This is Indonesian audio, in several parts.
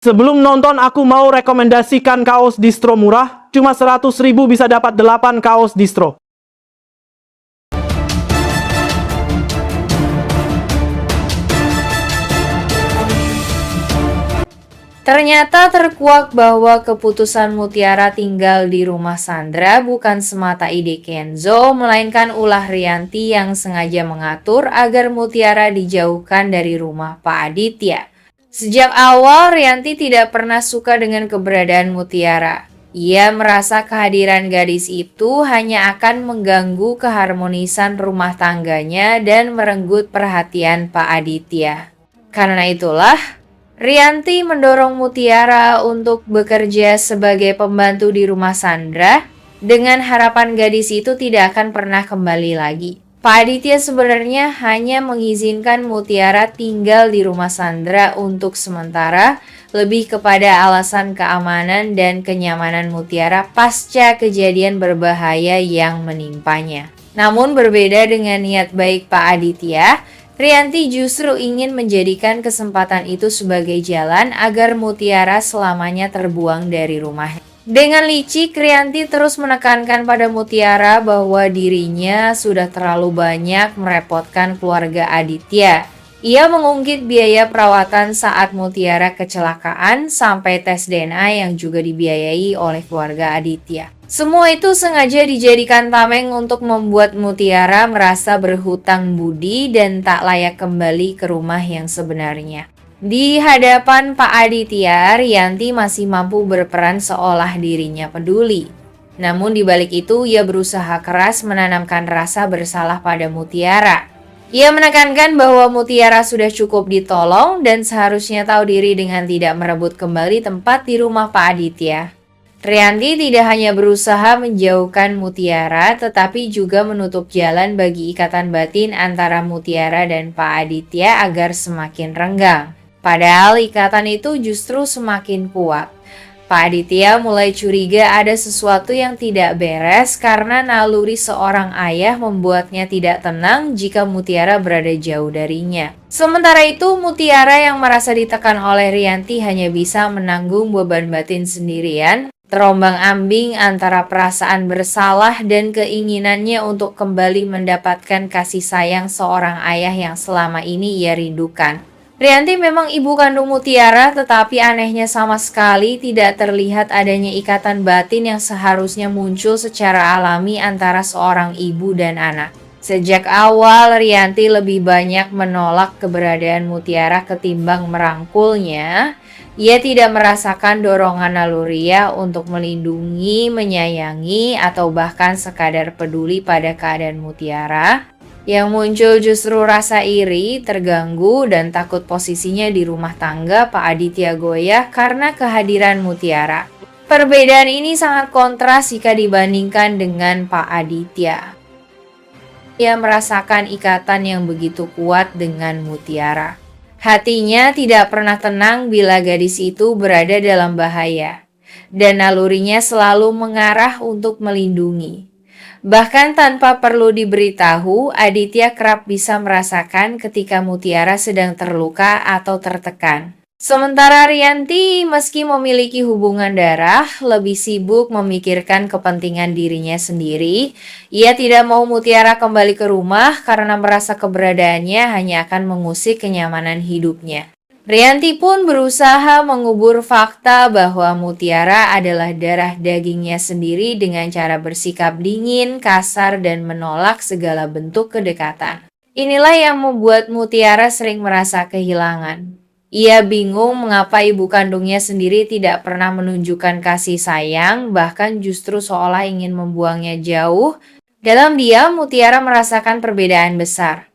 Sebelum nonton aku mau rekomendasikan kaos distro murah, cuma 100.000 bisa dapat 8 kaos distro. Ternyata terkuak bahwa keputusan Mutiara tinggal di rumah Sandra bukan semata ide Kenzo, melainkan ulah Rianti yang sengaja mengatur agar Mutiara dijauhkan dari rumah Pak Aditya. Sejak awal, Rianti tidak pernah suka dengan keberadaan Mutiara. Ia merasa kehadiran gadis itu hanya akan mengganggu keharmonisan rumah tangganya dan merenggut perhatian Pak Aditya. Karena itulah, Rianti mendorong Mutiara untuk bekerja sebagai pembantu di rumah Sandra dengan harapan gadis itu tidak akan pernah kembali lagi. Pak Aditya sebenarnya hanya mengizinkan Mutiara tinggal di rumah Sandra untuk sementara, lebih kepada alasan keamanan dan kenyamanan Mutiara pasca kejadian berbahaya yang menimpanya. Namun berbeda dengan niat baik Pak Aditya, Rianti justru ingin menjadikan kesempatan itu sebagai jalan agar Mutiara selamanya terbuang dari rumahnya. Dengan licik, Rianti terus menekankan pada Mutiara bahwa dirinya sudah terlalu banyak merepotkan keluarga Aditya. Ia mengungkit biaya perawatan saat Mutiara kecelakaan sampai tes DNA yang juga dibiayai oleh keluarga Aditya. Semua itu sengaja dijadikan tameng untuk membuat Mutiara merasa berhutang budi dan tak layak kembali ke rumah yang sebenarnya. Di hadapan Pak Aditya, Rianti masih mampu berperan seolah dirinya peduli. Namun di balik itu, ia berusaha keras menanamkan rasa bersalah pada Mutiara. Ia menekankan bahwa Mutiara sudah cukup ditolong dan seharusnya tahu diri dengan tidak merebut kembali tempat di rumah Pak Aditya. Rianti tidak hanya berusaha menjauhkan Mutiara, tetapi juga menutup jalan bagi ikatan batin antara Mutiara dan Pak Aditya agar semakin renggang. Padahal ikatan itu justru semakin kuat. Pak Aditya mulai curiga ada sesuatu yang tidak beres karena naluri seorang ayah membuatnya tidak tenang jika Mutiara berada jauh darinya. Sementara itu, Mutiara yang merasa ditekan oleh Rianti hanya bisa menanggung beban batin sendirian, terombang-ambing antara perasaan bersalah dan keinginannya untuk kembali mendapatkan kasih sayang seorang ayah yang selama ini ia rindukan. Rianti memang ibu kandung Mutiara, tetapi anehnya sama sekali tidak terlihat adanya ikatan batin yang seharusnya muncul secara alami antara seorang ibu dan anak. Sejak awal, Rianti lebih banyak menolak keberadaan Mutiara ketimbang merangkulnya. Ia tidak merasakan dorongan naluriah untuk melindungi, menyayangi, atau bahkan sekadar peduli pada keadaan Mutiara. Yang muncul justru rasa iri, terganggu, dan takut posisinya di rumah tangga Pak Aditya goyah karena kehadiran Mutiara. Perbedaan ini sangat kontras jika dibandingkan dengan Pak Aditya. Ia merasakan ikatan yang begitu kuat dengan Mutiara. Hatinya tidak pernah tenang bila gadis itu berada dalam bahaya, dan nalurinya selalu mengarah untuk melindungi. Bahkan tanpa perlu diberitahu, Aditya kerap bisa merasakan ketika Mutiara sedang terluka atau tertekan. Sementara Rianti, meski memiliki hubungan darah, lebih sibuk memikirkan kepentingan dirinya sendiri. Ia tidak mau Mutiara kembali ke rumah karena merasa keberadaannya hanya akan mengusik kenyamanan hidupnya. Rianti pun berusaha mengubur fakta bahwa Mutiara adalah darah dagingnya sendiri dengan cara bersikap dingin, kasar, dan menolak segala bentuk kedekatan. Inilah yang membuat Mutiara sering merasa kehilangan. Ia bingung mengapa ibu kandungnya sendiri tidak pernah menunjukkan kasih sayang, bahkan justru seolah ingin membuangnya jauh. Dalam diam, Mutiara merasakan perbedaan besar.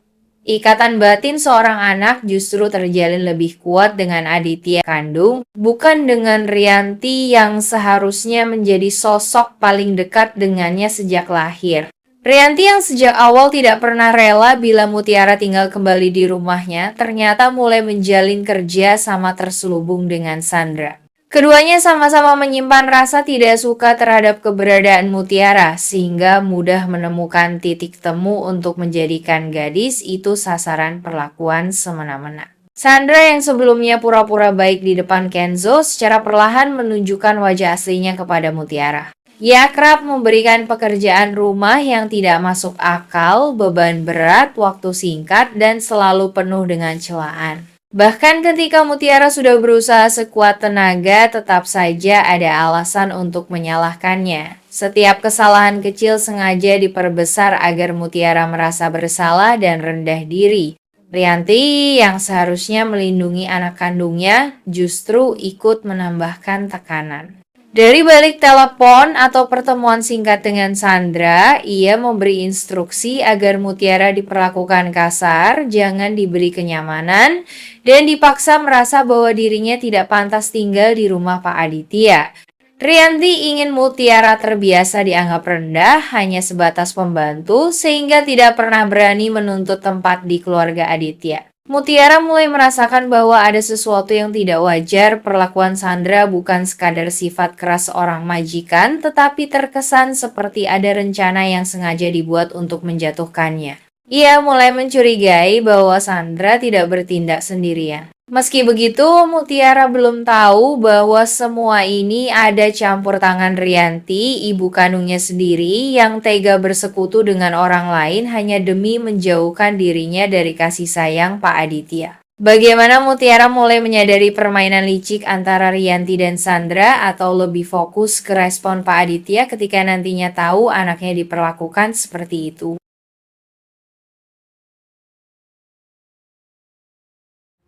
Ikatan batin seorang anak justru terjalin lebih kuat dengan Aditya kandung, bukan dengan Rianti yang seharusnya menjadi sosok paling dekat dengannya sejak lahir. Rianti yang sejak awal tidak pernah rela bila Mutiara tinggal kembali di rumahnya, ternyata mulai menjalin kerja sama terselubung dengan Sandra. Keduanya sama-sama menyimpan rasa tidak suka terhadap keberadaan Mutiara, sehingga mudah menemukan titik temu untuk menjadikan gadis itu sasaran perlakuan semena-mena. Sandra yang sebelumnya pura-pura baik di depan Kenzo secara perlahan menunjukkan wajah aslinya kepada Mutiara. Ia kerap memberikan pekerjaan rumah yang tidak masuk akal, beban berat, waktu singkat, dan selalu penuh dengan celaan. Bahkan ketika Mutiara sudah berusaha sekuat tenaga, tetap saja ada alasan untuk menyalahkannya. Setiap kesalahan kecil sengaja diperbesar agar Mutiara merasa bersalah dan rendah diri. Rianti yang seharusnya melindungi anak kandungnya justru ikut menambahkan tekanan. Dari balik telepon atau pertemuan singkat dengan Sandra, ia memberi instruksi agar Mutiara diperlakukan kasar, jangan diberi kenyamanan, dan dipaksa merasa bahwa dirinya tidak pantas tinggal di rumah Pak Aditya. Rianti ingin Mutiara terbiasa dianggap rendah, hanya sebatas pembantu, sehingga tidak pernah berani menuntut tempat di keluarga Aditya. Mutiara mulai merasakan bahwa ada sesuatu yang tidak wajar. Perlakuan Sandra bukan sekadar sifat keras seorang majikan, tetapi terkesan seperti ada rencana yang sengaja dibuat untuk menjatuhkannya. Ia mulai mencurigai bahwa Sandra tidak bertindak sendirian. Meski begitu, Mutiara belum tahu bahwa semua ini ada campur tangan Rianti, ibu kandungnya sendiri, yang tega bersekutu dengan orang lain hanya demi menjauhkan dirinya dari kasih sayang Pak Aditya. Bagaimana Mutiara mulai menyadari permainan licik antara Rianti dan Sandra, atau lebih fokus ke respon Pak Aditya ketika nantinya tahu anaknya diperlakukan seperti itu?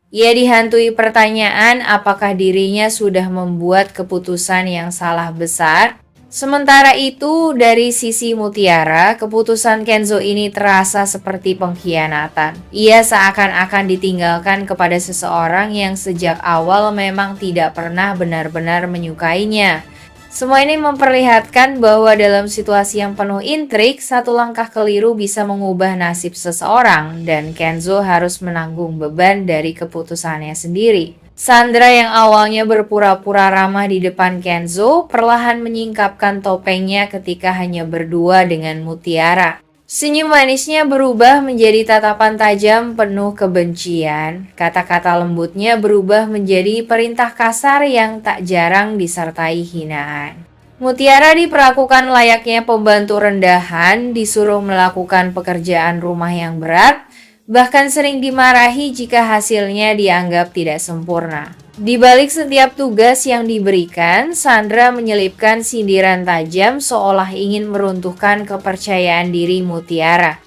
Ia dihantui pertanyaan apakah dirinya sudah membuat keputusan yang salah besar. Sementara itu, dari sisi Mutiara, keputusan Kenzo ini terasa seperti pengkhianatan. Ia seakan-akan ditinggalkan kepada seseorang yang sejak awal memang tidak pernah benar-benar menyukainya. Semua ini memperlihatkan bahwa dalam situasi yang penuh intrik, satu langkah keliru bisa mengubah nasib seseorang, dan Kenzo harus menanggung beban dari keputusannya sendiri. Sandra yang awalnya berpura-pura ramah di depan Kenzo, perlahan menyingkapkan topengnya ketika hanya berdua dengan Mutiara. Senyum manisnya berubah menjadi tatapan tajam penuh kebencian. Kata-kata lembutnya berubah menjadi perintah kasar yang tak jarang disertai hinaan. Mutiara diperlakukan layaknya pembantu rendahan, disuruh melakukan pekerjaan rumah yang berat, bahkan sering dimarahi jika hasilnya dianggap tidak sempurna. Di balik setiap tugas yang diberikan, Sandra menyelipkan sindiran tajam seolah ingin meruntuhkan kepercayaan diri Mutiara.